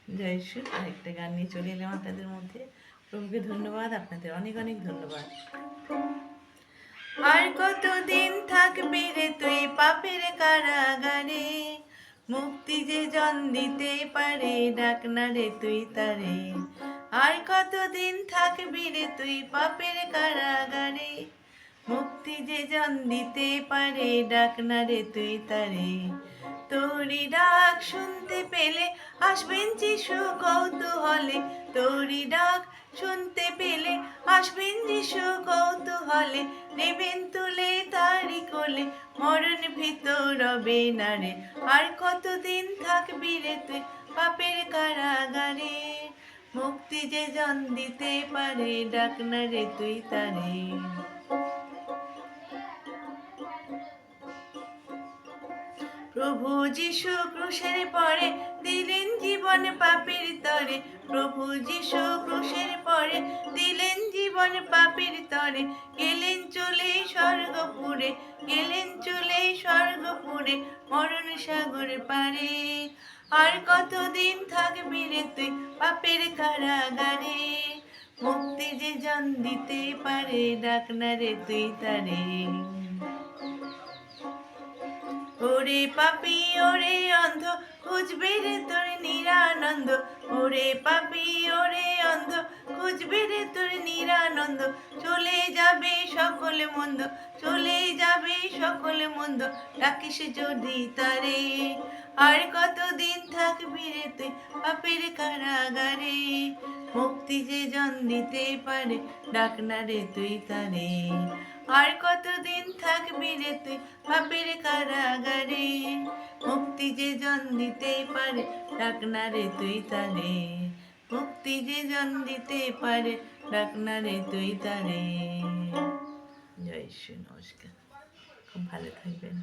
জয় শ্রী আরেকটা গান নিয়ে চলে এলাম আপনাদের মধ্যে। প্রভুকে ধন্যবাদ, আপনাদের অনেক অনেক ধন্যবাদ। আর কতদিন থাকবি রে তুই পাপের কারাগারে, মুক্তি যে জন দিতে পারে, ডাক না রে তুই তারে। আর কতদিন থাকবি রে তুই পাপের কারাগারে, মুক্তি যে জন দিতে পারে, ডাক না রে তুই তারে। তোরি ডাক শুনতে পেলে আসবেন যিশু কৌতূহলে, তোরি ডাক শুনতে পেলে আসবেন যিশু কৌতূহলে, নেবেন তুলে তারি কোলে, মরণ ভীত রবে না রে। আর কতদিন থাকবি রে তুই পাপের কারাগারে, মুক্তি যে জন দিতে পারে, ডাক না রে তুই তারে। প্রভু যিশু ক্রুশের পরে দিলেন জীবন পাপের তরে, প্রভু যিশু ক্রুশের পরে দিলেন জীবন পাপের তরে, গেলেন চলে স্বর্গপুরে, গেলেন চলে স্বর্গপুরে, মরণ সাগর পারে। আর কতদিন থাকবি রে তুই পাপের কারাগারে, মুক্তি যে জন দিতে পারে, ডাক না রে তুই তারে। ওরে পাপি ওরে অন্ধ, খুঁজবে রে তোর নিরানন্দ, ওরে পাপি ওরে অন্ধ, খুঁজবে রে তোর নিরানন্দ, চলে যাবে সকল মন্দ, চলে যাবে সকল মন্দ, ডাকিস যদি তারে। আর কতদিন থাকবি রে তুই পাপের কারাগারে, মুক্তি যে জন দিতে পারে, ডাক না রে তুই তারে। আর কতদিন থাকবি রে তুই পাপের কারাগারে, মুক্তি যে জন দিতে পারে, ডাক না রে তুই তারে। মুক্তি যে জন দিতে পারে, ডাক না রে তুই তারে। জয় শ্রী, নমস্কার, খুব ভালো থাকবেন।